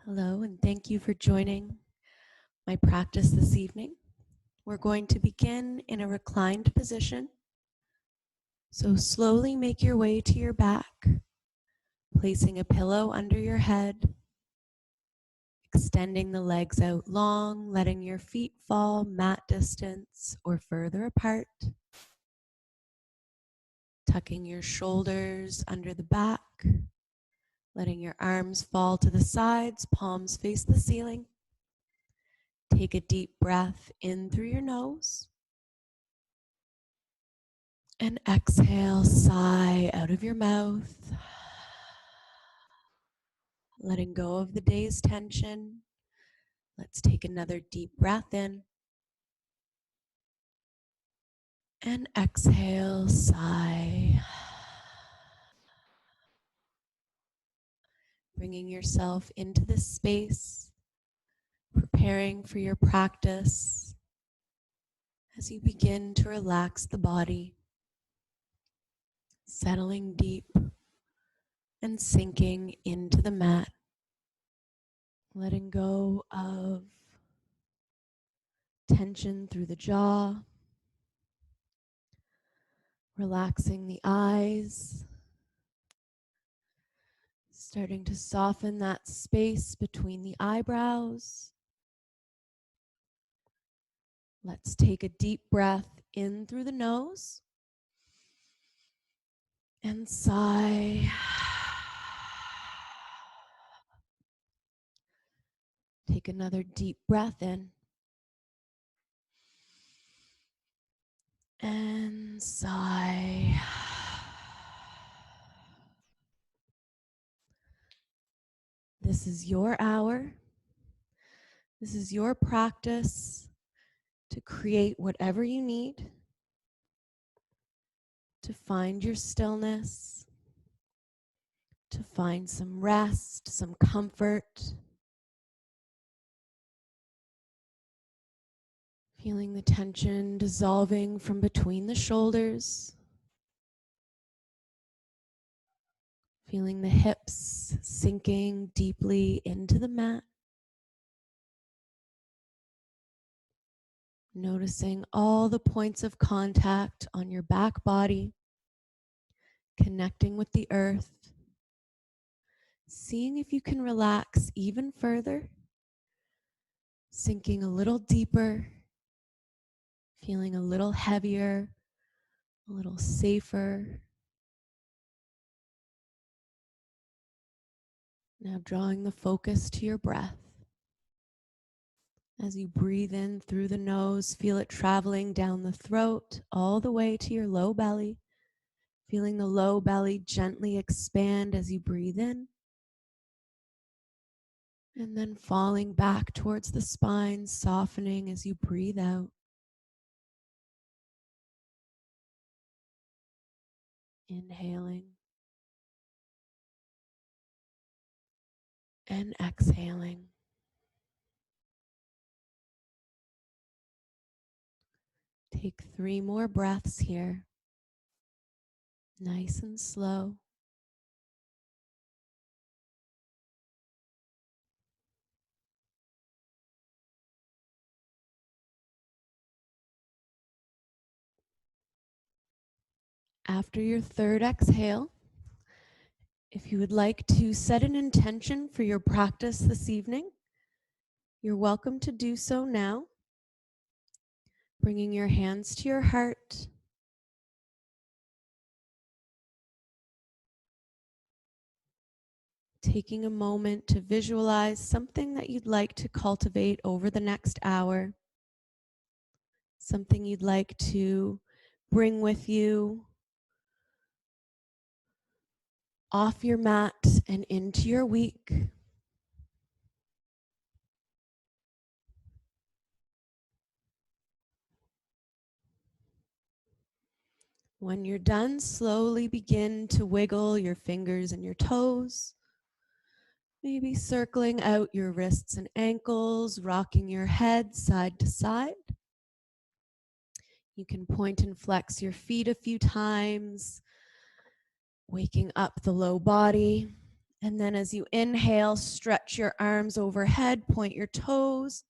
Hello, and thank you for joining my practice this evening. We're going to begin in a reclined position. So slowly make your way to your back, placing a pillow under your head, extending the legs out long, letting your feet fall mat distance or further apart, tucking your shoulders under the back, letting your arms fall to the sides, palms face the ceiling. Take a deep breath in through your nose. And exhale, sigh out of your mouth. Letting go of the day's tension. Let's take another deep breath in. And exhale, sigh. Bringing yourself into this space, preparing for your practice as you begin to relax the body, settling deep and sinking into the mat, letting go of tension through the jaw, relaxing the eyes, starting to soften that space between the eyebrows. Let's take a deep breath in through the nose and sigh. Take another deep breath in and sigh. This is your hour. This is your practice to create whatever you need to find your stillness, to find some rest, some comfort. Feeling the tension dissolving from between the shoulders. Feeling the hips sinking deeply into the mat. Noticing all the points of contact on your back body, connecting with the earth. Seeing if you can relax even further, sinking a little deeper, feeling a little heavier, a little safer. Now drawing the focus to your breath. As you breathe in through the nose, feel it traveling down the throat all the way to your low belly. Feeling the low belly gently expand as you breathe in. And then falling back towards the spine, softening as you breathe out. Inhaling and exhaling. Take 3 more breaths here. Nice and slow. After your third exhale, if you would like to set an intention for your practice this evening, you're welcome to do so now. Bringing your hands to your heart. Taking a moment to visualize something that you'd like to cultivate over the next hour. Something you'd like to bring with you off your mat and into your week. When you're done, slowly begin to wiggle your fingers and your toes. Maybe circling out your wrists and ankles, rocking your head side to side. You can point and flex your feet a few times, waking up the low body, And then as you inhale, stretch your arms overhead, point your toes.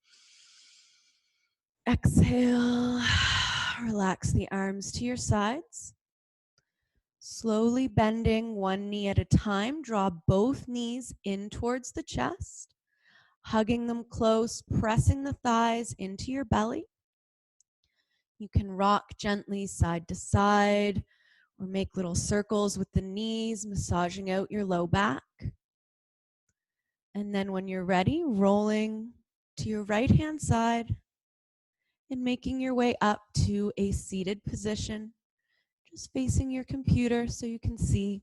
Exhale, relax the arms to your sides. Slowly bending one knee at a time, draw both knees in towards the chest, hugging them close, pressing the thighs into your belly. You can rock gently side to side or make little circles with the knees, massaging out your low back. And then when you're ready, rolling to your right hand side and making your way up to a seated position, just facing your computer so you can see.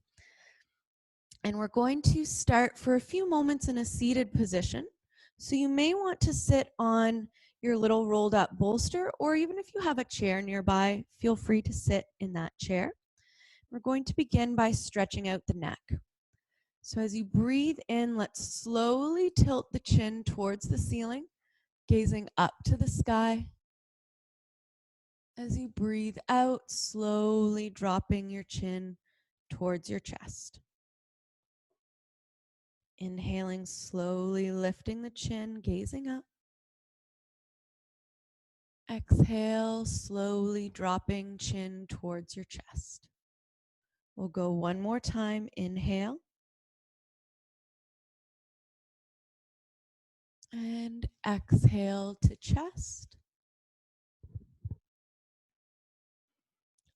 And we're going to start for a few moments in a seated position. So you may want to sit on your little rolled up bolster, or even if you have a chair nearby, feel free to sit in that chair. We're going to begin by stretching out the neck. So as you breathe in, let's slowly tilt the chin towards the ceiling, gazing up to the sky. As you breathe out, slowly dropping your chin towards your chest. Inhaling, slowly lifting the chin, gazing up. Exhale, slowly dropping chin towards your chest. We'll go one more time. Inhale. And exhale to chest.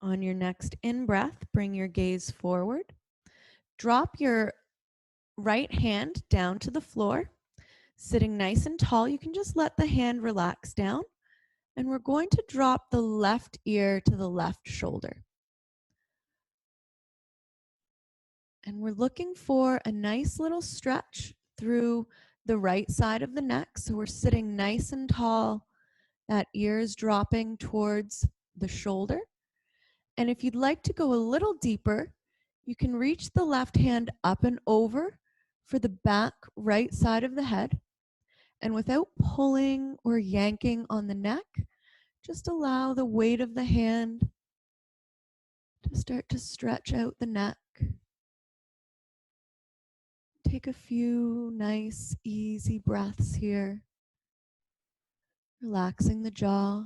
On your next in-breath, bring your gaze forward. Drop your right hand down to the floor. Sitting nice and tall, you can just let the hand relax down. And we're going to drop the left ear to the left shoulder. And we're looking for a nice little stretch through the right side of the neck. So we're sitting nice and tall. That ear is dropping towards the shoulder. And if you'd like to go a little deeper, you can reach the left hand up and over for the back right side of the head. And without pulling or yanking on the neck, just allow the weight of the hand to start to stretch out the neck. Take a few nice, easy breaths here, relaxing the jaw,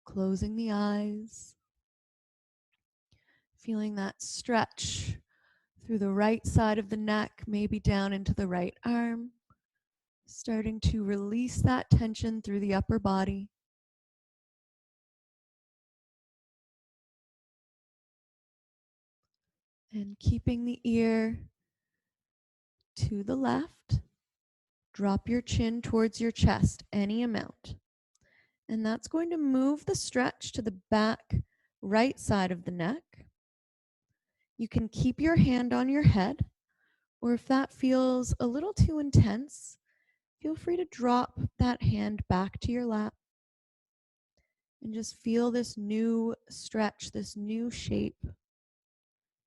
closing the eyes, feeling that stretch through the right side of the neck, maybe down into the right arm, starting to release that tension through the upper body. And keeping the ear to the left, drop your chin towards your chest, any amount. And that's going to move the stretch to the back right side of the neck. You can keep your hand on your head, or if that feels a little too intense, feel free to drop that hand back to your lap and just feel this new stretch, this new shape,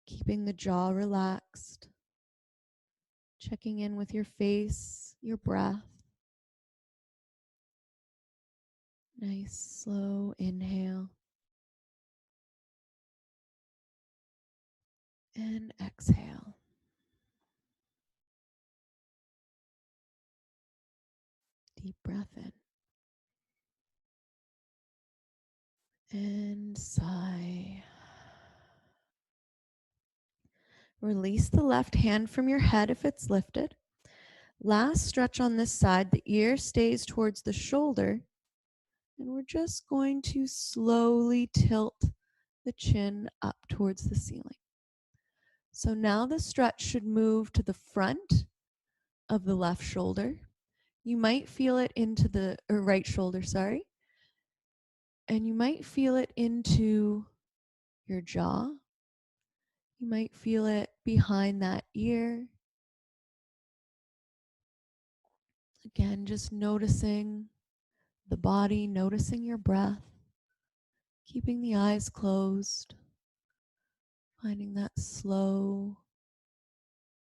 keeping the jaw relaxed, checking in with your face, your breath. Nice, slow inhale. And exhale. Deep breath in. And sigh. Release the left hand from your head if it's lifted. Last stretch on this side. The ear stays towards the shoulder. And we're just going to slowly tilt the chin up towards the ceiling. So now the stretch should move to the front of the left shoulder. You might feel it into the right shoulder, sorry. And you might feel it into your jaw. You might feel it behind that ear. Again, just noticing the body, noticing your breath, keeping the eyes closed, finding that slow,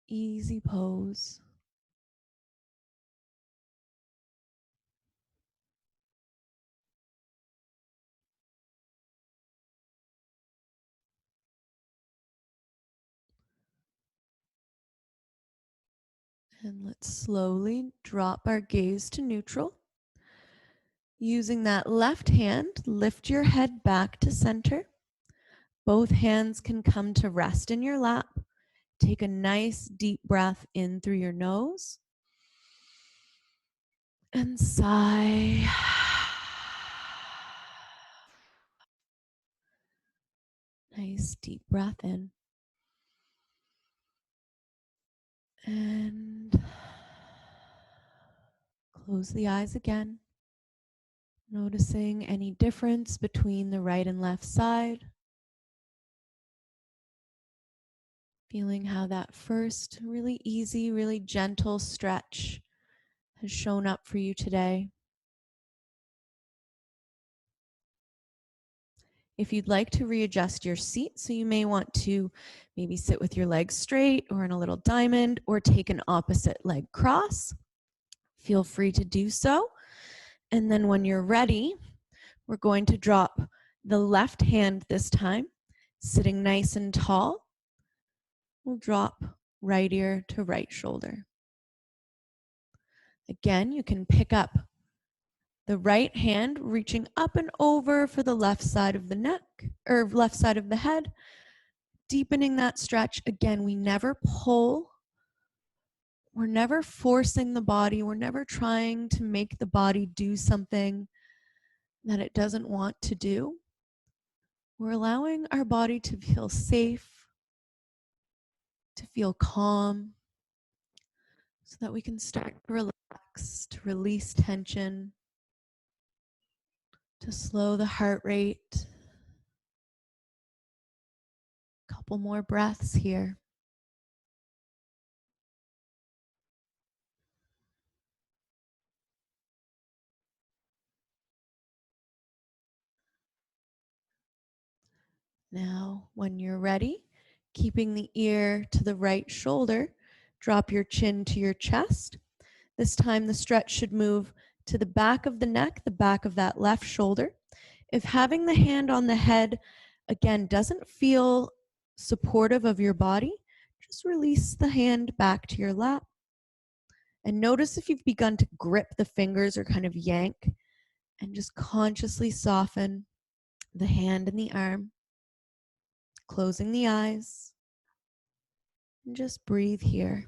easy pose. And let's slowly drop our gaze to neutral. Using that left hand, lift your head back to center. Both hands can come to rest in your lap. Take a nice deep breath in through your nose and sigh. Nice deep breath in. And close the eyes again. Noticing any difference between the right and left side. Feeling how that first really easy, really gentle stretch has shown up for you today. If you'd like to readjust your seat, so you may want to maybe sit with your legs straight or in a little diamond or take an opposite leg cross, feel free to do so. And then when you're ready, we're going to drop the left hand this time, sitting nice and tall. We'll drop right ear to right shoulder. Again, you can pick up the right hand, reaching up and over for the left side of the neck, or left side of the head, deepening that stretch. Again, we never pull. We're never forcing the body. We're never trying to make the body do something that it doesn't want to do. We're allowing our body to feel safe, to feel calm, so that we can start to relax, to release tension, to slow the heart rate. A couple more breaths here. Now, when you're ready, keeping the ear to the right shoulder, drop your chin to your chest. This time the stretch should move to the back of the neck, the back of that left shoulder. If having the hand on the head, again, doesn't feel supportive of your body, just release the hand back to your lap. And notice if you've begun to grip the fingers or kind of yank, and just consciously soften the hand and the arm, closing the eyes, and just breathe here.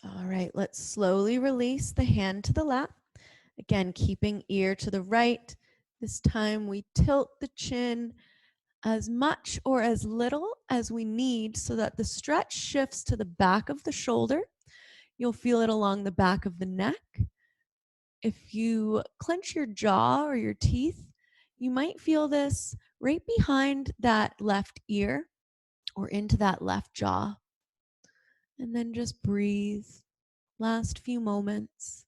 All right, let's slowly release the hand to the lap. Again, keeping ear to the right. This time we tilt the chin as much or as little as we need so that the stretch shifts to the back of the shoulder. You'll feel it along the back of the neck. If you clench your jaw or your teeth, you might feel this right behind that left ear or into that left jaw. And then just breathe. Last few moments.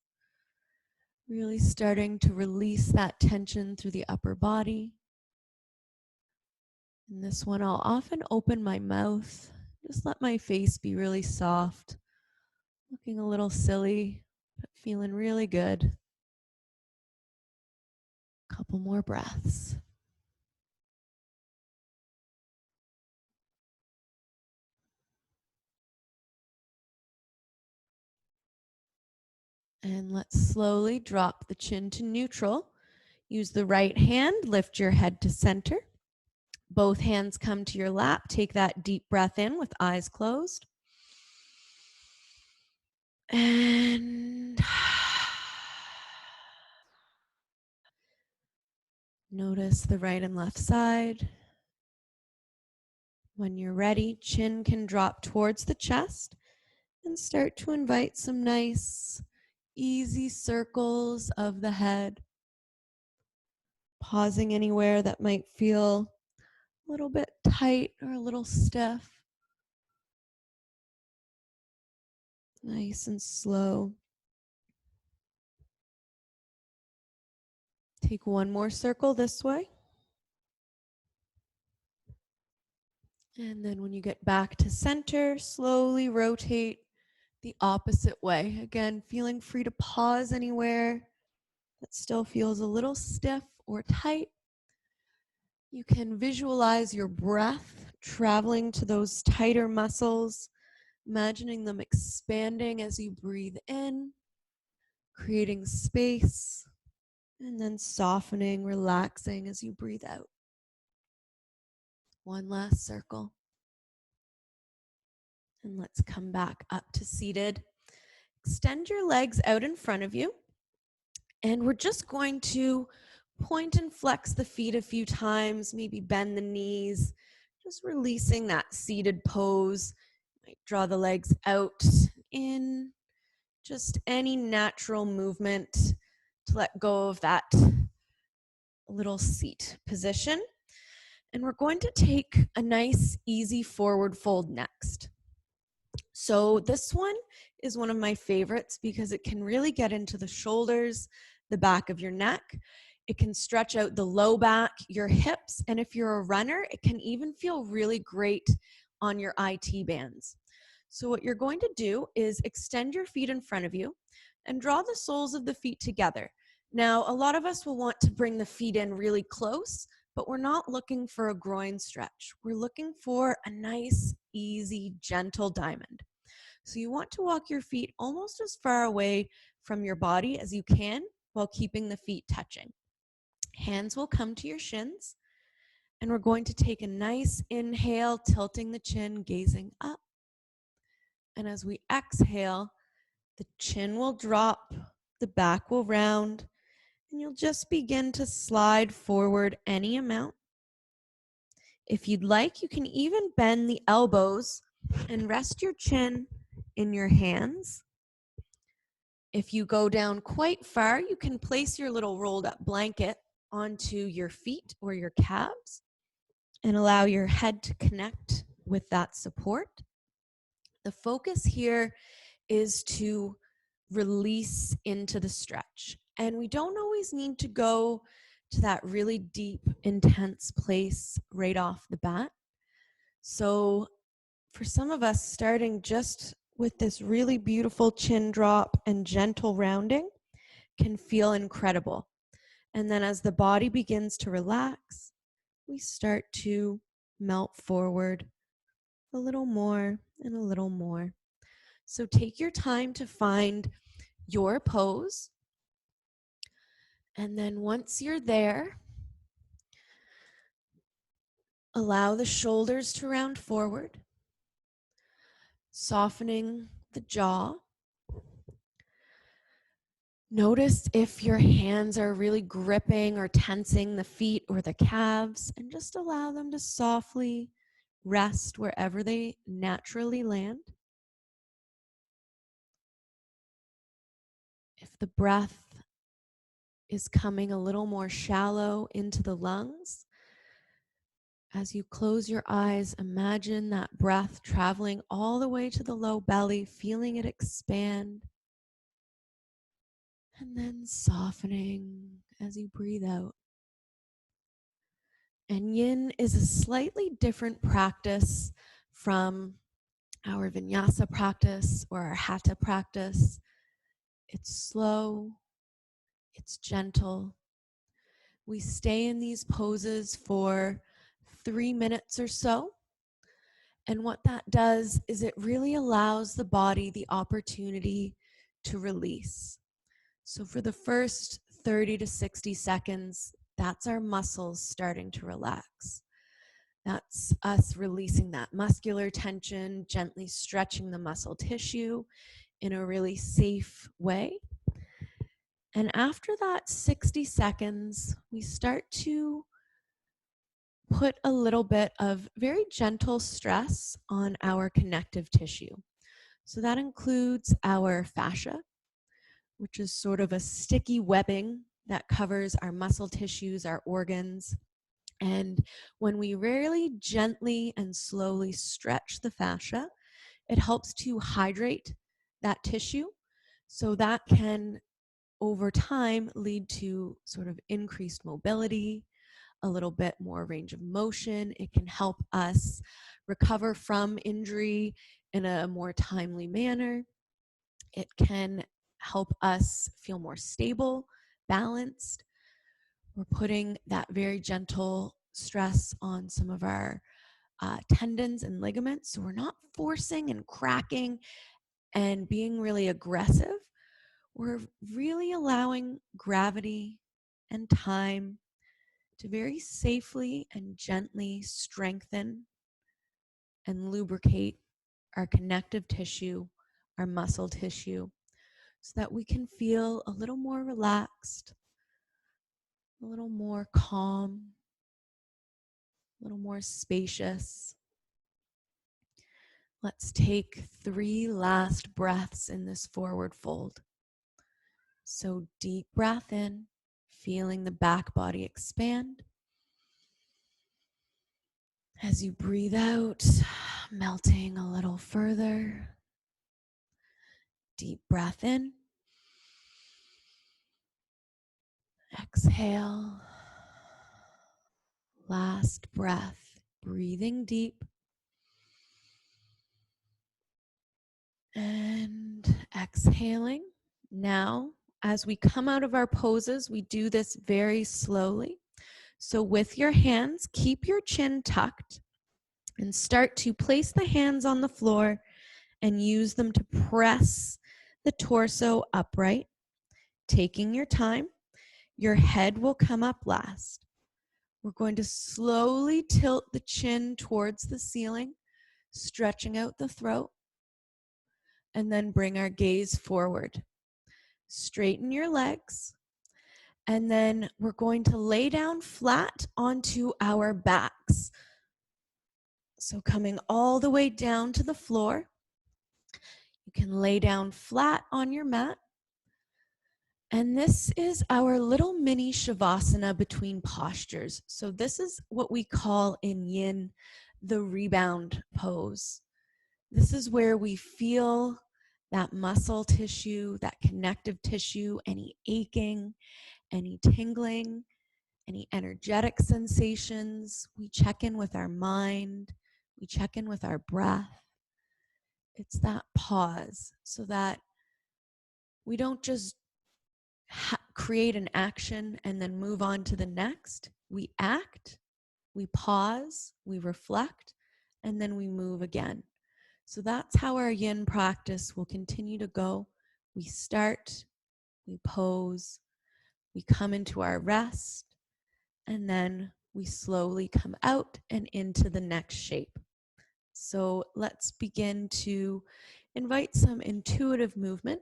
Really starting to release that tension through the upper body. In this one, I'll often open my mouth. Just let my face be really soft. Looking a little silly, but feeling really good. Couple more breaths. And let's slowly drop the chin to neutral. Use the right hand, lift your head to center. Both hands come to your lap. Take that deep breath in with eyes closed. And notice the right and left side. When you're ready, chin can drop towards the chest and start to invite some nice, easy circles of the head. Pausing anywhere that might feel a little bit tight or a little stiff. Nice and slow. Take one more circle this way. And then when you get back to center, slowly rotate the opposite way. Again, feeling free to pause anywhere that still feels a little stiff or tight. You can visualize your breath traveling to those tighter muscles, imagining them expanding as you breathe in, creating space, and then softening, relaxing as you breathe out. One last circle. And let's come back up to seated. Extend your legs out in front of you. And we're just going to point and flex the feet a few times, maybe bend the knees, just releasing that seated pose. Might draw the legs out, in, just any natural movement to let go of that little seat position. And we're going to take a nice, easy forward fold next. So this one is one of my favorites because it can really get into the shoulders, the back of your neck. It can stretch out the low back, your hips, and if you're a runner, it can even feel really great on your IT bands. So what you're going to do is extend your feet in front of you and draw the soles of the feet together. Now, a lot of us will want to bring the feet in really close, but we're not looking for a groin stretch. We're looking for a nice, easy, gentle diamond. So you want to walk your feet almost as far away from your body as you can while keeping the feet touching. Hands will come to your shins, and we're going to take a nice inhale, tilting the chin, gazing up. And as we exhale, the chin will drop, the back will round, and you'll just begin to slide forward any amount. If you'd like, you can even bend the elbows and rest your chin in your hands. If you go down quite far, you can place your little rolled up blanket onto your feet or your calves and allow your head to connect with that support. The focus here is to release into the stretch. And we don't always need to go to that really deep, intense place right off the bat. So for some of us, starting just with this really beautiful chin drop and gentle rounding can feel incredible. And then as the body begins to relax, we start to melt forward a little more and a little more. So take your time to find your pose. And then once you're there, allow the shoulders to round forward, softening the jaw. Notice if your hands are really gripping or tensing the feet or the calves, and just allow them to softly rest wherever they naturally land. If the breath is coming a little more shallow into the lungs, as you close your eyes, imagine that breath traveling all the way to the low belly, feeling it expand, and then softening as you breathe out. And yin is a slightly different practice from our vinyasa practice or our hatha practice. It's slow, it's gentle. We stay in these poses for 3 minutes or so. And what that does is it really allows the body the opportunity to release. So for the first 30 to 60 seconds, that's our muscles starting to relax. That's us releasing that muscular tension, gently stretching the muscle tissue in a really safe way. And after that 60 seconds, we start to put a little bit of very gentle stress on our connective tissue. So that includes our fascia, which is sort of a sticky webbing that covers our muscle tissues, our organs. And when we really gently and slowly stretch the fascia, it helps to hydrate that tissue. So that can over time lead to sort of increased mobility, a little bit more range of motion. It can help us recover from injury in a more timely manner. It can help us feel more stable, balanced. We're putting that very gentle stress on some of our tendons and ligaments. So we're not forcing and cracking and being really aggressive. We're really allowing gravity and time to very safely and gently strengthen and lubricate our connective tissue, our muscle tissue, so that we can feel a little more relaxed, a little more calm, a little more spacious. Let's take 3 last breaths in this forward fold. So deep breath in, feeling the back body expand. As you breathe out, melting a little further. Deep breath in. Exhale. Last breath, breathing deep. And exhaling. Now, as we come out of our poses, we do this very slowly. So with your hands, keep your chin tucked and start to place the hands on the floor and use them to press the torso upright. Taking your time, your head will come up last. We're going to slowly tilt the chin towards the ceiling, stretching out the throat, and then bring our gaze forward. Straighten your legs, and then we're going to lay down flat onto our backs. So coming all the way down to the floor, you can lay down flat on your mat. And this is our little mini Shavasana between postures. So this is what we call in Yin the rebound pose. This is where we feel that muscle tissue, that connective tissue, any aching, any tingling, any energetic sensations. We check in with our mind. We check in with our breath. It's that pause so that we don't just create an action and then move on to the next. We act, we pause, we reflect, and then we move again. So that's how our Yin practice will continue to go. We start, we pose, we come into our rest, and then we slowly come out and into the next shape. So let's begin to invite some intuitive movement.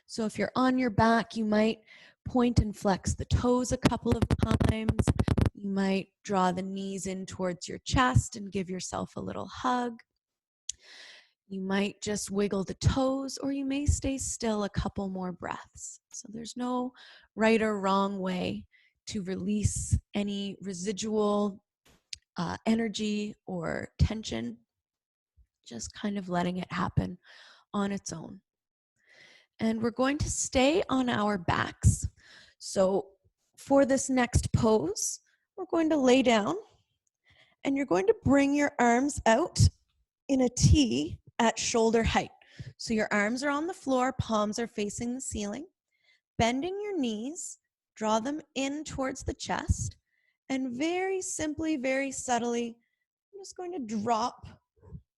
So if you're on your back, you might point and flex the toes a couple of times. You might draw the knees in towards your chest and give yourself a little hug. You might just wiggle the toes, or you may stay still a couple more breaths. So there's no right or wrong way to release any residual energy or tension, just kind of letting it happen on its own. And we're going to stay on our backs. So for this next pose, we're going to lay down, and you're going to bring your arms out in a T at shoulder height. So your arms are on the floor, palms are facing the ceiling. Bending your knees, draw them in towards the chest, and very simply, very subtly, I'm just going to drop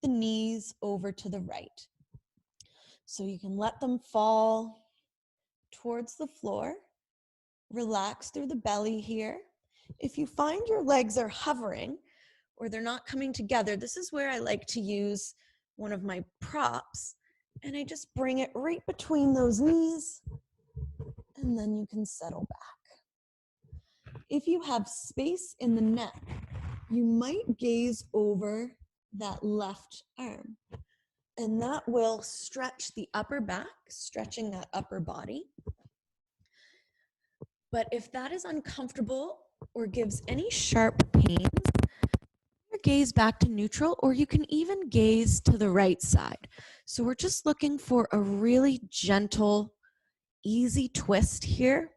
the knees over to the right. So you can let them fall towards the floor. Relax through the belly here. If you find your legs are hovering or they're not coming together, this is where I like to use one of my props, and I just bring it right between those knees, and then you can settle back. If you have space in the neck, you might gaze over that left arm, and that will stretch the upper back, stretching that upper body. But if that is uncomfortable or gives any sharp pains, your gaze back to neutral, or you can even gaze to the right side. So we're just looking for a really gentle easy twist here.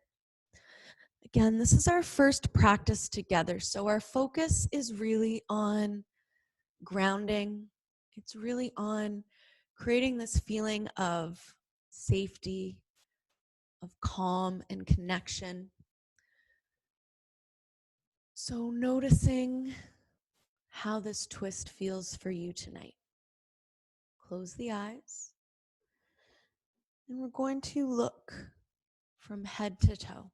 Again, this is our first practice together, so our focus is really on grounding. It's really on creating this feeling of safety, of calm and connection. So noticing how this twist feels for you tonight. Close the eyes, and we're going to look from head to toe.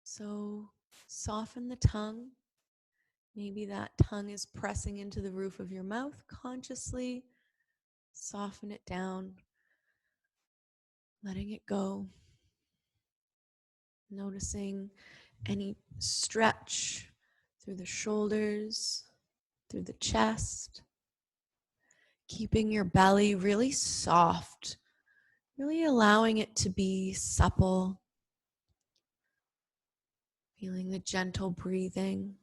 So soften the tongue. Maybe that tongue is pressing into the roof of your mouth. Consciously soften it down, letting it go. Noticing any stretch through the shoulders, through the chest. Keeping your belly really soft, really allowing it to be supple. Feeling the gentle breathing.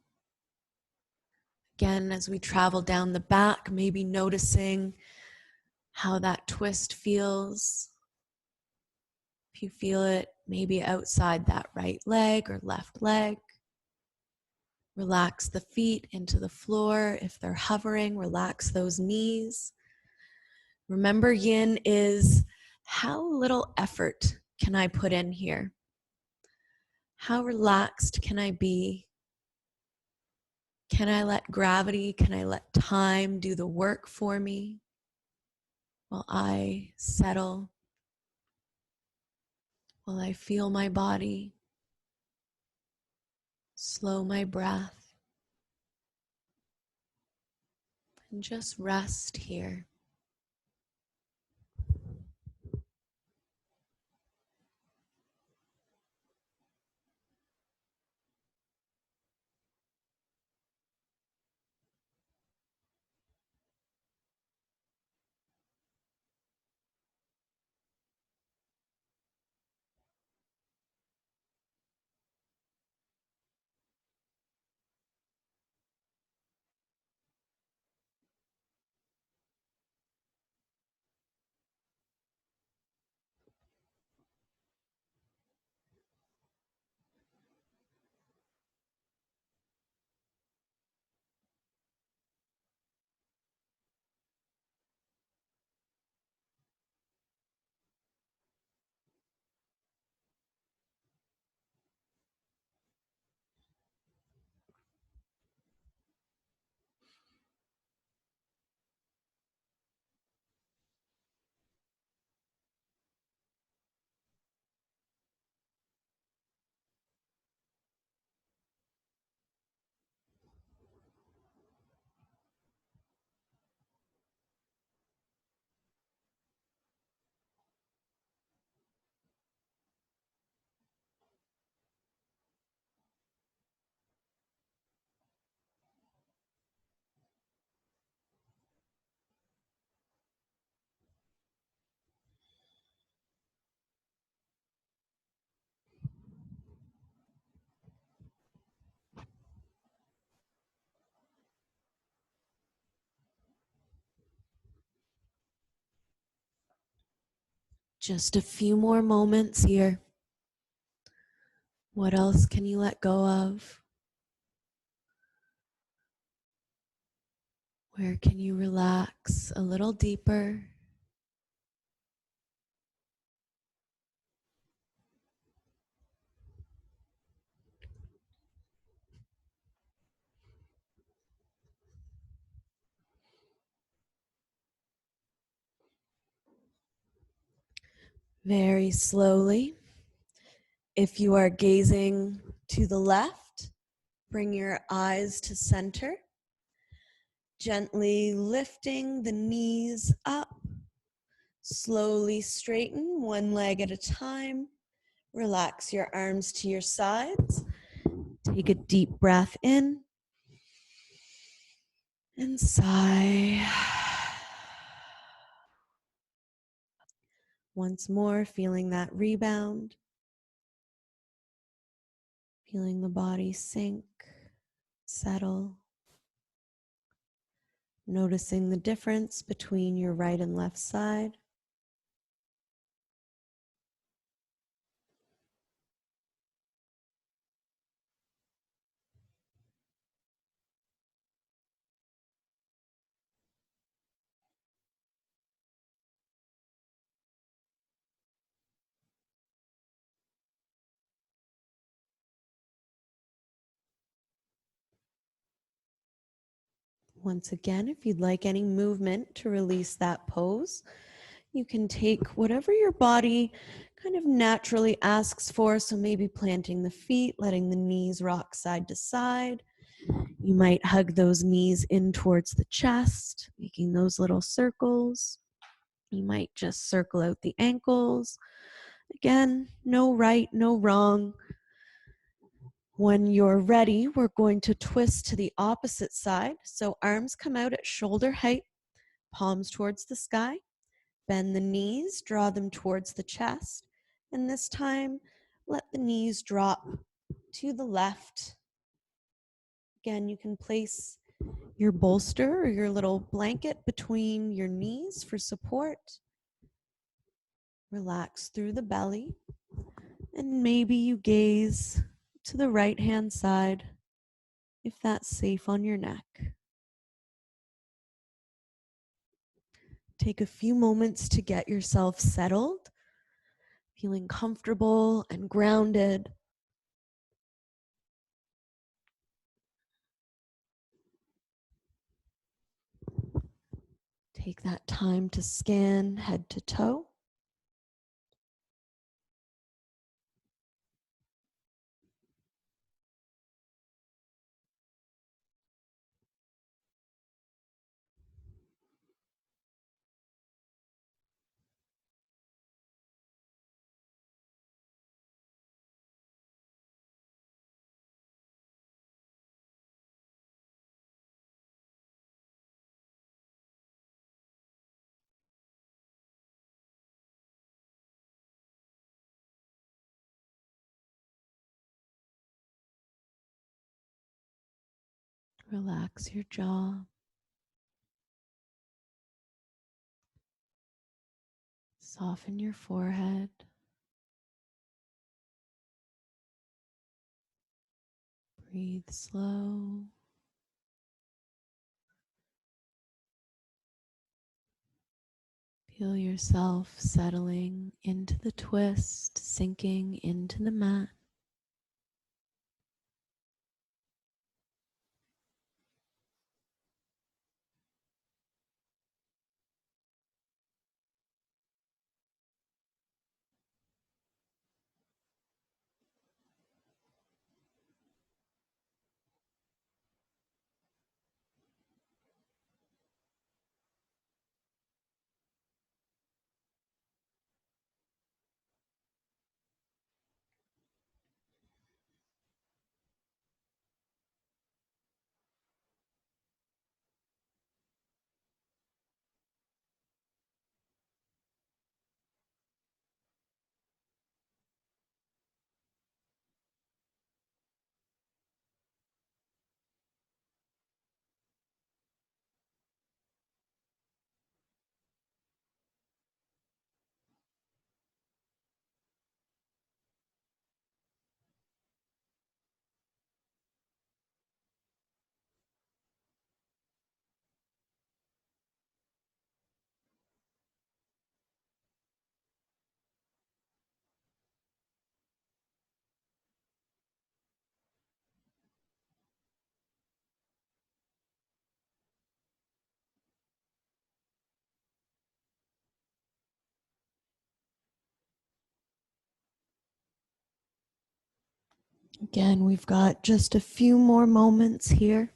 Again, as we travel down the back, maybe noticing how that twist feels. If you feel it maybe outside that right leg or left leg. Relax the feet into the floor. If they're hovering, relax those knees. Remember, yin is how little effort can I put in here? How relaxed can I be? Can I let gravity, can I let time do the work for me while I settle, while I feel my body, slow my breath, and just rest here. Just a few more moments here. What else can you let go of? Where can you relax a little deeper? Very slowly. If you are gazing to the left, bring your eyes to center. Gently lifting the knees up. Slowly straighten one leg at a time. Relax your arms to your sides. Take a deep breath in and sigh. Once more, feeling that rebound. Feeling the body sink, settle. Noticing the difference between your right and left side. Once again, if you'd like any movement to release that pose, you can take whatever your body kind of naturally asks for. So maybe planting the feet, letting the knees rock side to side. You might hug those knees in towards the chest, making those little circles. You might just circle out the ankles. Again, no right, no wrong. When you're ready, we're going to twist to the opposite side. So arms come out at shoulder height, palms towards the sky. Bend the knees, draw them towards the chest. And this time, let the knees drop to the left. Again, you can place your bolster or your little blanket between your knees for support. Relax through the belly. And maybe you gaze to the right-hand side if that's safe on your neck. Take a few moments to get yourself settled, feeling comfortable and grounded. Take that time to scan head to toe. Relax your jaw. Soften your forehead. Breathe slow. Feel yourself settling into the twist, sinking into the mat. Again, we've got just a few more moments here.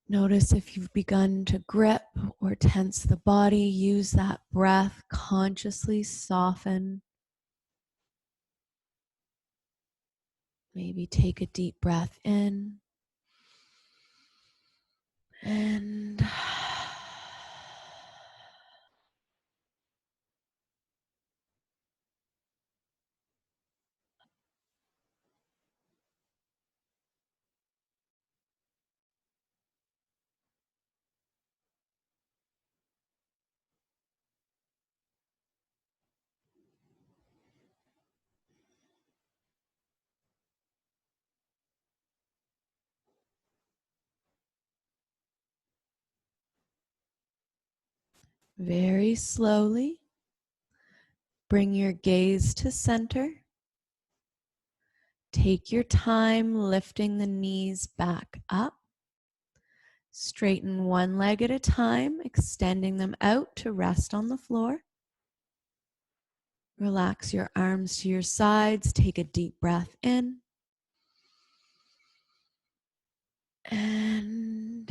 Notice if you've begun to grip or tense the body, use that breath, consciously soften. Maybe take a deep breath in and very slowly bring your gaze to center. Take your time lifting the knees back up. Straighten one leg at a time, extending them out to rest on the floor. Relax your arms to your sides. Take a deep breath in. And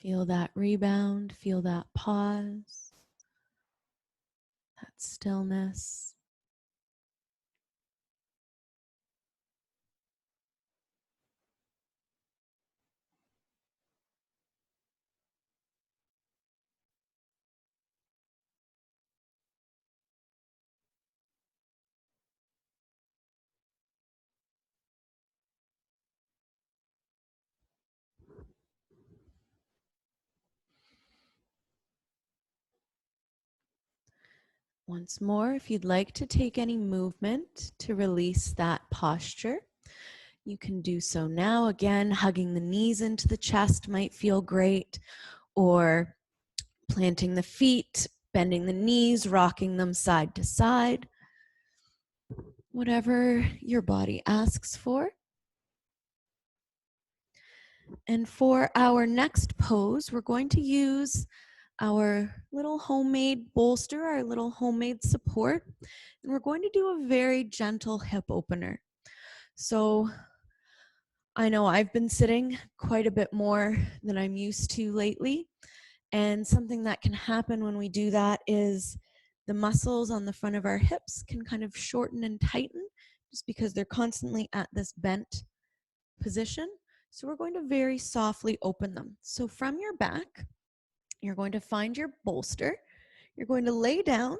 feel that rebound, feel that pause, that stillness. Once more, if you'd like to take any movement to release that posture, you can do so now. Again, hugging the knees into the chest might feel great, or planting the feet, bending the knees, rocking them side to side. Whatever your body asks for. And for our next pose, we're going to use our little homemade bolster, our little homemade support, and we're going to do a very gentle hip opener. So I know I've been sitting quite a bit more than I'm used to lately, and something that can happen when we do that is the muscles on the front of our hips can kind of shorten and tighten just because they're constantly at this bent position. So we're going to very softly open them. So from your back, you're going to find your bolster. You're going to lay down,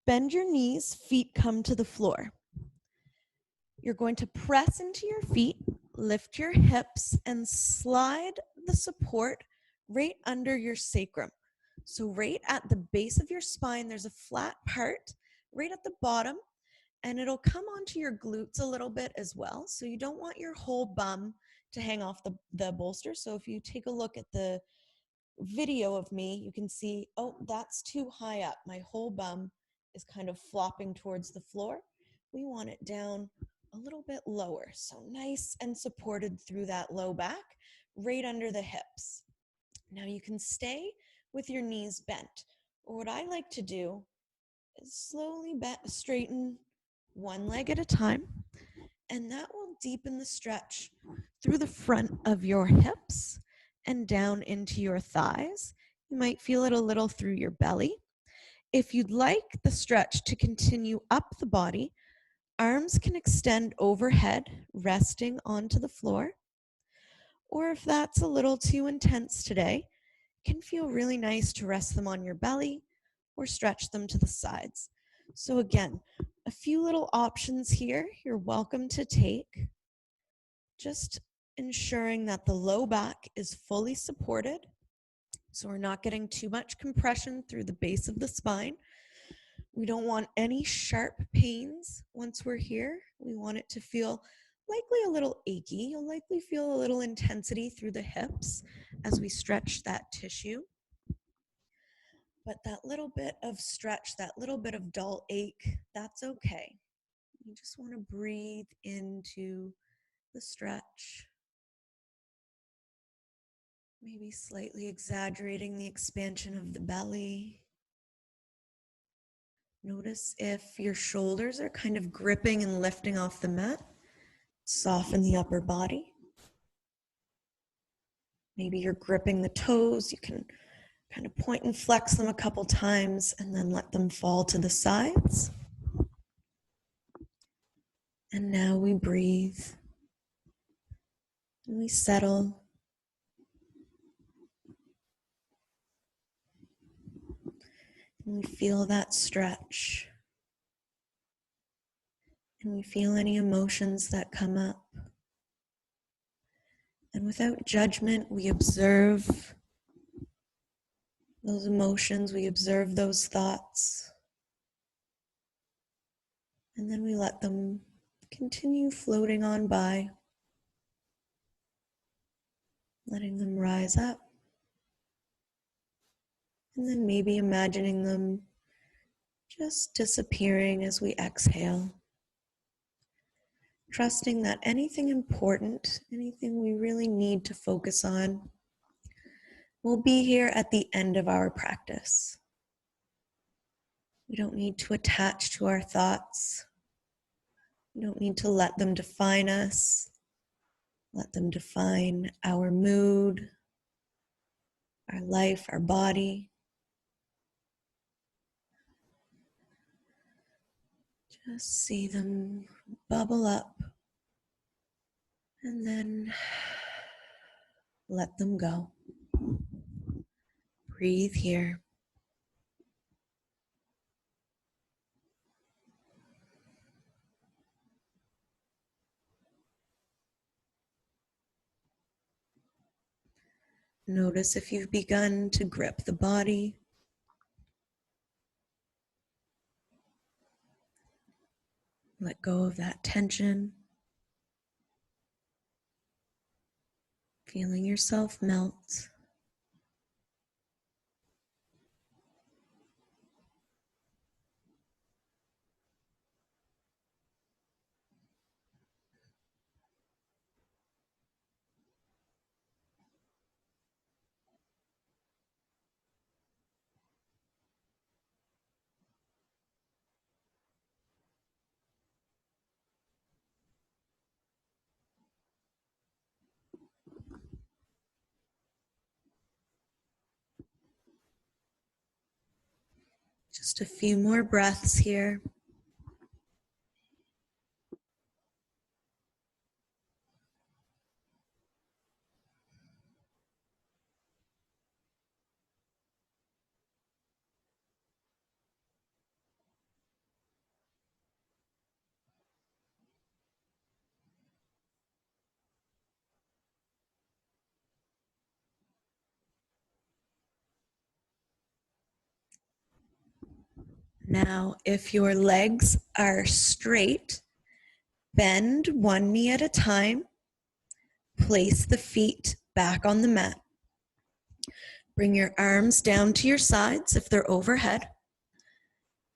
bend your knees, feet come to the floor. You're going to press into your feet, lift your hips, and slide the support right under your sacrum. So right at the base of your spine, there's a flat part right at the bottom, and it'll come onto your glutes a little bit as well. So you don't want your whole bum to hang off the bolster. So if you take a look at the video of me, you can see, oh, that's too high up. My whole bum is kind of flopping towards the floor. We want it down a little bit lower. So nice and supported through that low back, right under the hips. Now you can stay with your knees bent. Or what I like to do is slowly straighten one leg at a time, and that will deepen the stretch through the front of your hips and down into your thighs. You might feel it a little through your belly. If you'd like the stretch to continue up the body, arms can extend overhead, resting onto the floor. Or if that's a little too intense today, it can feel really nice to rest them on your belly or stretch them to the sides. So again, a few little options here you're welcome to take. Just ensuring that the low back is fully supported, so we're not getting too much compression through the base of the spine. We don't want any sharp pains once we're here. We want it to feel likely a little achy. You'll likely feel a little intensity through the hips as we stretch that tissue. But that little bit of stretch, that little bit of dull ache, that's okay. You just want to breathe into the stretch. Maybe slightly exaggerating the expansion of the belly. Notice if your shoulders are kind of gripping and lifting off the mat. Soften the upper body. Maybe you're gripping the toes. You can kind of point and flex them a couple times and then let them fall to the sides. And now we breathe and we settle. And we feel that stretch. And we feel any emotions that come up. And without judgment, we observe those emotions, we observe those thoughts. And then we let them continue floating on by, letting them rise up. And then maybe imagining them just disappearing as we exhale. trusting that anything important, anything we really need to focus on, will be here at the end of our practice. We don't need to attach to our thoughts. We don't need to let them define us, let them define our mood, our life, our body. Just see them bubble up and then let them go. Breathe here. Notice if you've begun to grip the body. Let go of that tension. Feeling yourself melt. Just a few more breaths here. Now, if your legs are straight, bend one knee at a time. Place the feet back on the mat. Bring your arms down to your sides if they're overhead.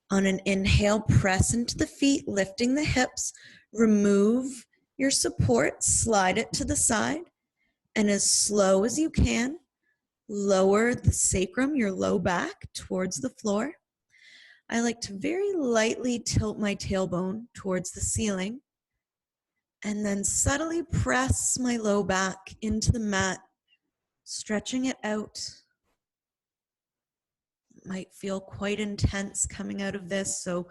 On an inhale, press into the feet, lifting the hips. Remove your support, slide it to the side, and as slow as you can, lower the sacrum, your low back, towards the floor. I like to very lightly tilt my tailbone towards the ceiling and then subtly press my low back into the mat, stretching it out. It might feel quite intense coming out of this, so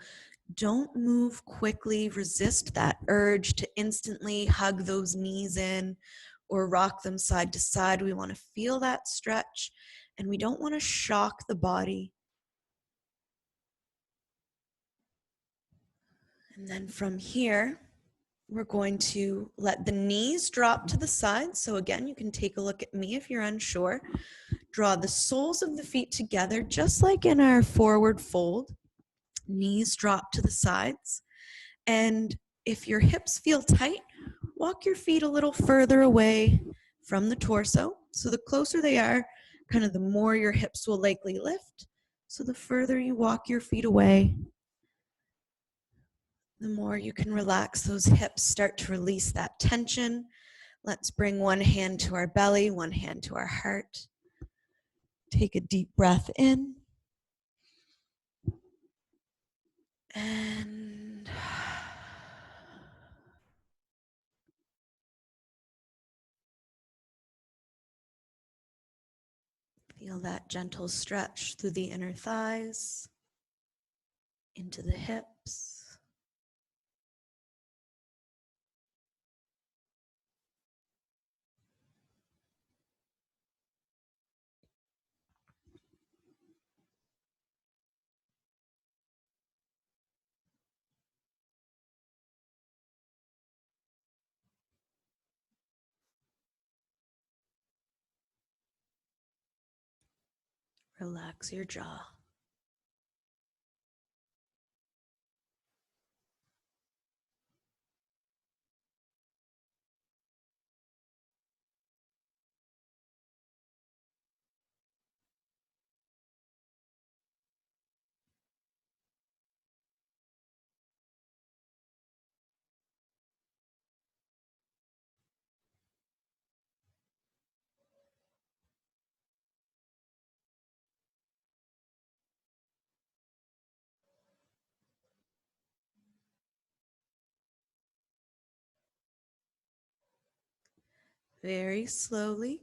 don't move quickly. Resist that urge to instantly hug those knees in or rock them side to side. We want to feel that stretch, and we don't want to shock the body. And then from here, we're going to let the knees drop to the side. So again, you can take a look at me if you're unsure. Draw the soles of the feet together, just like in our forward fold. Knees drop to the sides. And if your hips feel tight, walk your feet a little further away from the torso. So the closer they are, kind of the more your hips will likely lift. So the further you walk your feet away, the more you can relax those hips, start to release that tension. Let's bring one hand to our belly, one hand to our heart. Take a deep breath in. And feel that gentle stretch through the inner thighs, into the hips. Relax your jaw. Very slowly,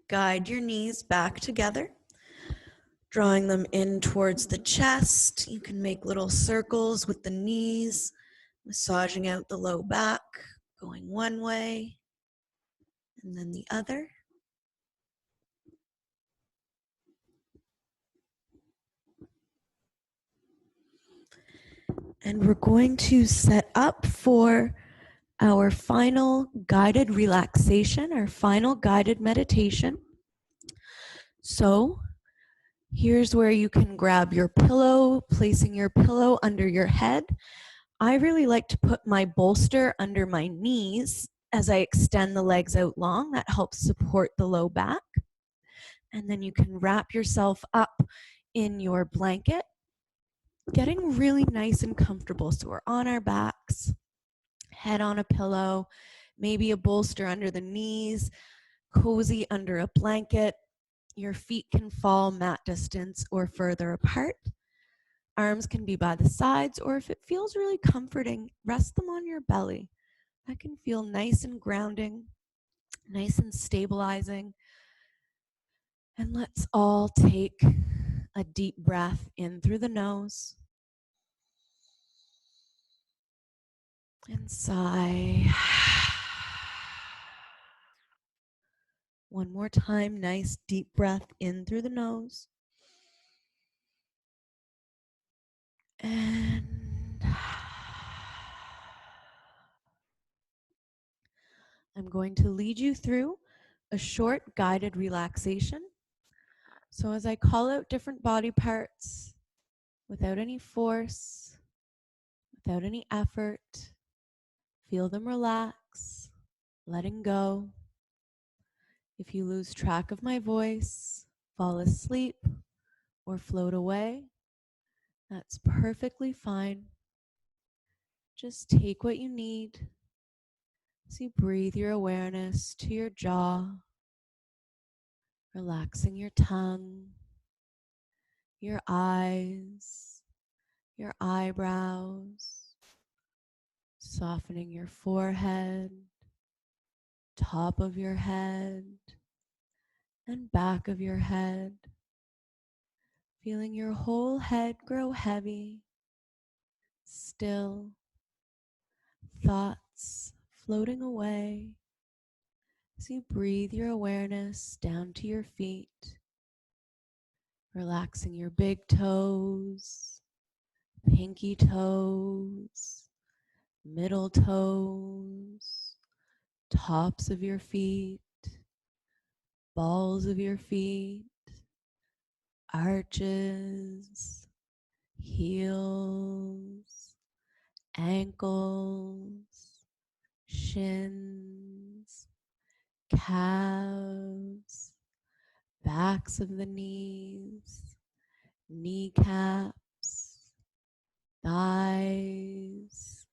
guide your knees back together, drawing them in towards the chest. You can make little circles with the knees, massaging out the low back, going one way and then the other. And we're going to set up for our final guided relaxation, our final guided meditation. So here's where you can grab your pillow, placing your pillow under your head. I really like to put my bolster under my knees as I extend the legs out long. That helps support the low back. And then you can wrap yourself up in your blanket, getting really nice and comfortable. So we're on our backs, head on a pillow, maybe a bolster under the knees, cozy under a blanket. Your feet can fall mat distance or further apart. Arms can be by the sides, or if it feels really comforting, rest them on your belly. That can feel nice and grounding, nice and stabilizing. And let's all take a deep breath in through the nose and sigh. One more time, nice deep breath in through the nose. And I'm going to lead you through a short guided relaxation. So as I call out different body parts, without any force, without any effort, feel them relax, letting go. If you lose track of my voice, fall asleep, or float away, that's perfectly fine. Just take what you need as you breathe your awareness to your jaw, relaxing your tongue, your eyes, your eyebrows, softening your forehead, top of your head, and back of your head, feeling your whole head grow heavy, still, thoughts floating away as you breathe your awareness down to your feet, relaxing your big toes, pinky toes, middle toes, tops of your feet, balls of your feet, arches, heels, ankles, shins, calves, backs of the knees, kneecaps, thighs,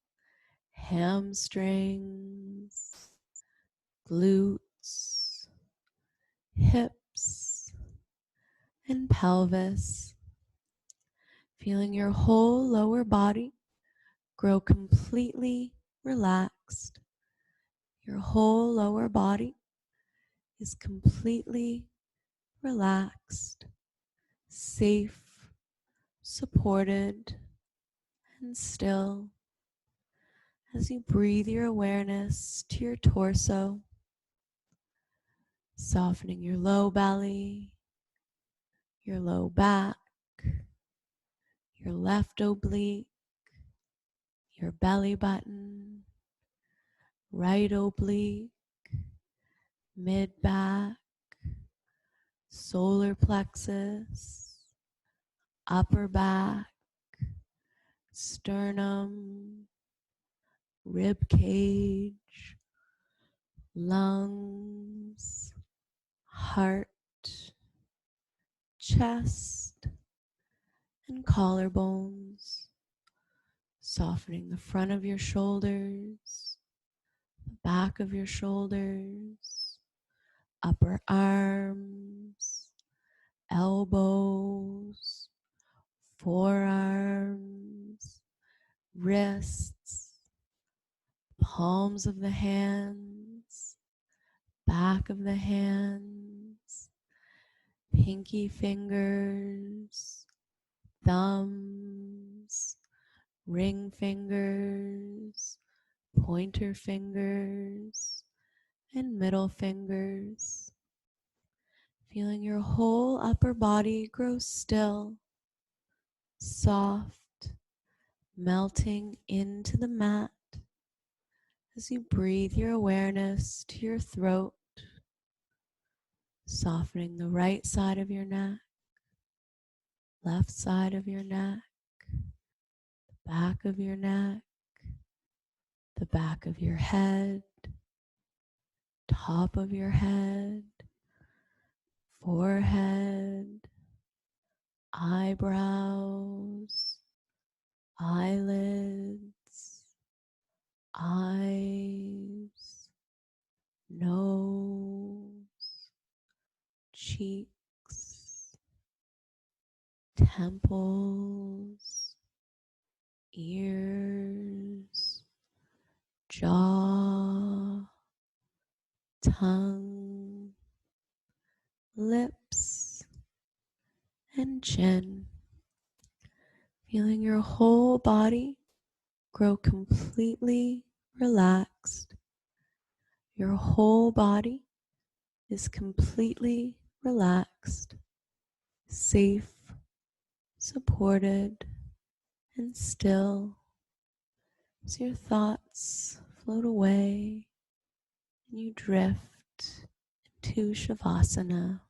hamstrings, glutes, hips, and pelvis. Feeling your whole lower body grow completely relaxed. Your whole lower body is completely relaxed, safe, supported, and still as you breathe your awareness to your torso, softening your low belly, your low back, your left oblique, your belly button, right oblique, mid back, solar plexus, upper back, sternum, rib cage, lungs, heart, chest, and collarbones, softening the front of your shoulders, the back of your shoulders, upper arms, elbows, forearms, wrists, palms of the hands, back of the hands, pinky fingers, thumbs, ring fingers, pointer fingers, and middle fingers. Feeling your whole upper body grow still, soft, melting into the mat as you breathe your awareness to your throat, softening the right side of your neck, left side of your neck, the back of your neck, the back of your head, top of your head, forehead, eyebrows, eyelids, eyes, nose, cheeks, temples, ears, jaw, tongue, lips, and chin. Feeling your whole body grow completely relaxed. Your whole body is completely relaxed, safe, supported, and still as your thoughts float away and you drift into Shavasana.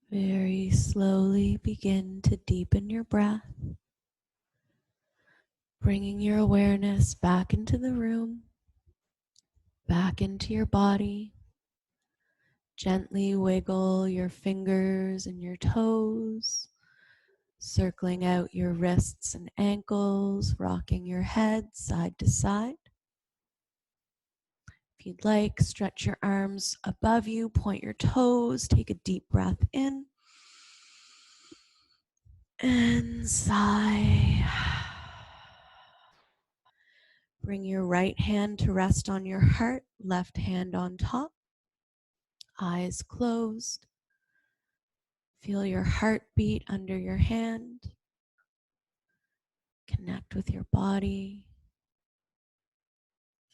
Very slowly begin to deepen your breath, bringing your awareness back into the room, back into your body. Gently wiggle your fingers and your toes, circling out your wrists and ankles, rocking your head side to side. If you'd like, stretch your arms above you, point your toes, take a deep breath in and sigh. Bring your right hand to rest on your heart, left hand on top, eyes closed. Feel your heartbeat under your hand. Connect with your body.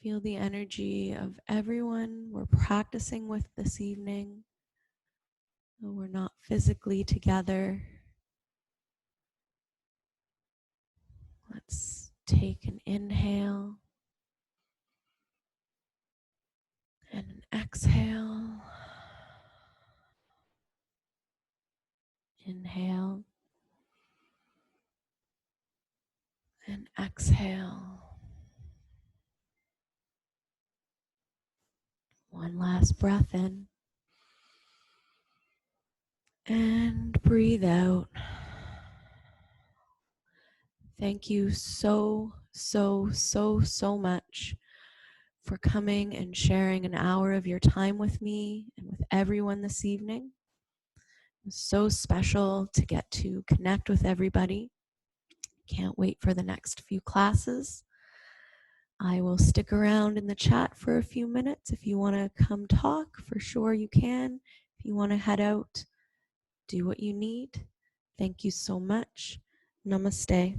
Feel the energy of everyone we're practicing with this evening. Though we're not physically together, let's take an inhale exhale. Inhale and exhale. One last breath in and breathe out. Thank you so much for coming and sharing an hour of your time with me and with everyone this evening. It was so special to get to connect with everybody. Can't wait for the next few classes. I will stick around in the chat for a few minutes. If you want to come talk, for sure you can. If you want to head out, do what you need. Thank you so much. Namaste.